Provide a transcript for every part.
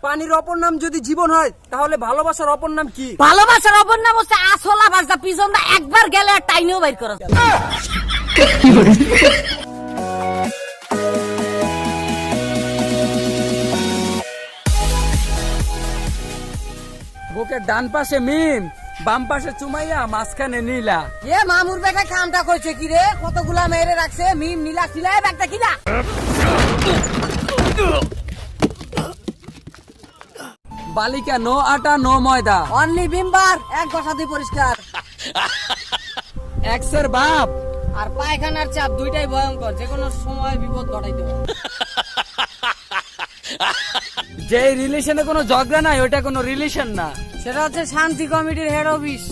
পানির অপর নাম যদি জীবন হয় তাহলে ভালোবাসার অপর নাম কি? ভালোবাসার অপর নাম হচ্ছে আসলা বাজা পিছনটা একবার গেলে আর টাইনেও বাইর করা যায়। বুকের ডান পাশে মিম, বাম পাশে চুমাইয়া, মাঝখানে নীলা। এ মামুর বেটা কামটা কইছে কি রে? কতগুলা মেরে রাখছে মিম নীলা ছিলা এ ব্যাগটা কিলা? বালিকা নো আটা নো ময়দা, অনলি বিমবার এক বসাতে পরিষ্কার। এক্সের বাপ আর পায়খানার চাপ দুইটাই ভয়ঙ্কর, যে কোনো সময় বিপদ ঘটাইতে পারে। যে রিলেশনে কোনো ঝগড়া নাই ওটা কোনো রিলেশন না, সেটা হচ্ছে শান্তি কমিটির হেড অফিস।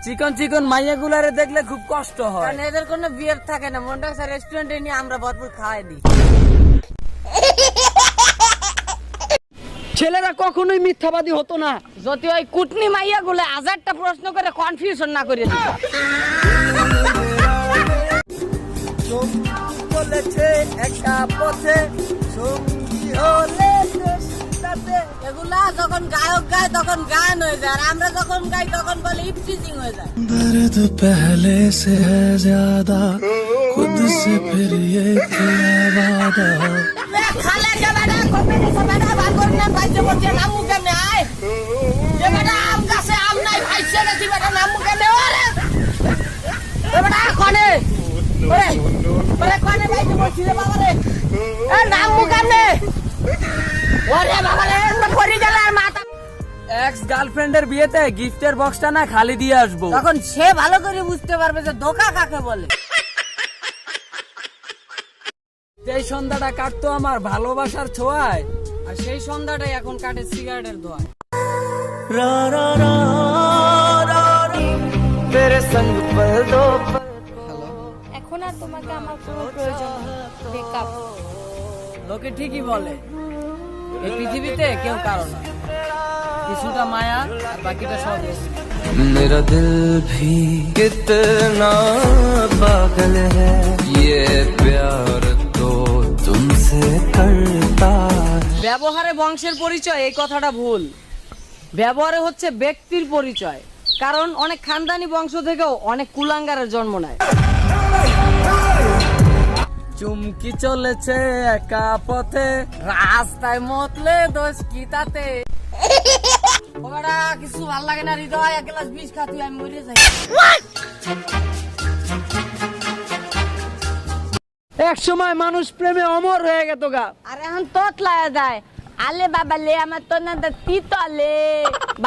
চিকন চিকন মাইয়া গুলারে দেখলে খুব কষ্ট হয়, কারণ এদের কোনো বিয়ার থাকে না। মন্টাক্সা রেস্টুরেন্টে নিয়ে আমরা ভরপুর খাওয়াই দিই। ছেলেরা কখনোই মিথ্যাবাদী হতো না। যদি ওই কুটনি মাইয়া গুলো 1000টা প্রশ্ন করে কনফিউশন না করে দিত। বলেছে একা পথে সঙ্গী হলে এগুলা যখন গায়ক গায় তখন গান হয়ে যায়, আর আমরা যখন গাই তখন বলে ইপটিজিং হয়ে যায়। दर्द पहले से है ज्यादा खुद से फिर ये किया वादा খালে যে বেটা কম্পিটিশন বেটা ভাগ করে না ভাইছে বলছে নাম মুখে নে আয় যে বেটা আম গাছে আম নাই ভাইছে নাকি বেটা নাম মুখে নে ওরে এ বেটা কোনে ওরে ওরে কোনে ভাইছে বলছি রে বাবা রে এ নাম মুখে নে ওরে বাবা রে পরি গেল আর মাথা। এক্স গার্লফ্রেন্ডের বিয়েতে গিফটের বক্সটা না খালি দিয়ে আসবো, তখন সে ভালো করে বুঝতে পারবে যে ধোকা কাকে বলে। যেই সন্ধ্যাটা কাটতো আমার ভালোবাসার ছোঁয়ায়, আর সেই সন্ধ্যাটাই এখন কাটে সিগারেটের ধোঁয়ায়। रा रा रा रा तेरे संग पल दो এখন আর তোমাকে আমার কোনো প্রয়োজন নেই। বেকআপ। লোকে ঠিকই বলে এই পৃথিবীতে কেউ কারো না, কিছুটা মায়া আর বাকিটা সব। मेरा दिल भी कितना पागल है ये प्यार तो तुमसे करता है। ব্যবহারে বংশের পরিচয় এই কথাটা ভুল। ব্যবহারে হচ্ছে ব্যক্তির পরিচয়, কারণ অনেক খানদানি বংশ থেকেও অনেক কুলাঙ্গারের জন্ম নেয়। চুমকি চলেছে একা পথে, রাস্তায় মতলে দোষ কি তাতে? ওটা কিছু ভাল লাগে না হৃদয়, এক গ্লাস বিষ খা তুই আমি মরে যাই। এক সময় মানুষ প্রেমে অমর হয়ে গেত গা। আর এখন তোতলায় যায় আলে বাবা লে আমার তো না তিতলে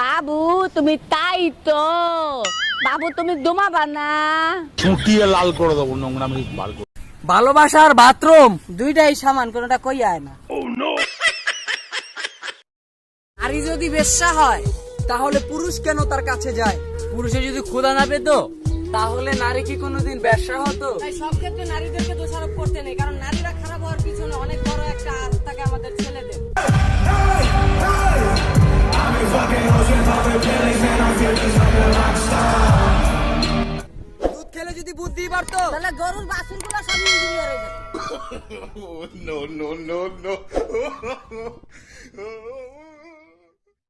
বাবু তুমি তাই তো বাবু তুমি দুমাবা না। ছুটিয়ে লাল করে দেবো নোংরামি বার করে। ভালোবাসার বাথরুম দুইটাই সমান, কোনটা কই আয় না। নারী যদি বেশ্যা হয় তাহলে পুরুষ কেন তার কাছে যায়? পুরুষে যদি ক্ষুধা না পেত তাহলে নারী কি কোনোদিন ব্যবসা হতো? তাই সব ক্ষেত্রে নারীদেরকে দোষারোপ করতে নেই, কারণ নারীরা খারাপ হওয়ার পিছনে অনেক বড় একটা হাত থাকে আমাদের ছেলেদের। দুধ খেলে যদি বুদ্ধি বাড়তো তাহলে গরুর বাছুরগুলো সব ইঞ্জিনিয়ার হয়ে যেত। No, no, no, no.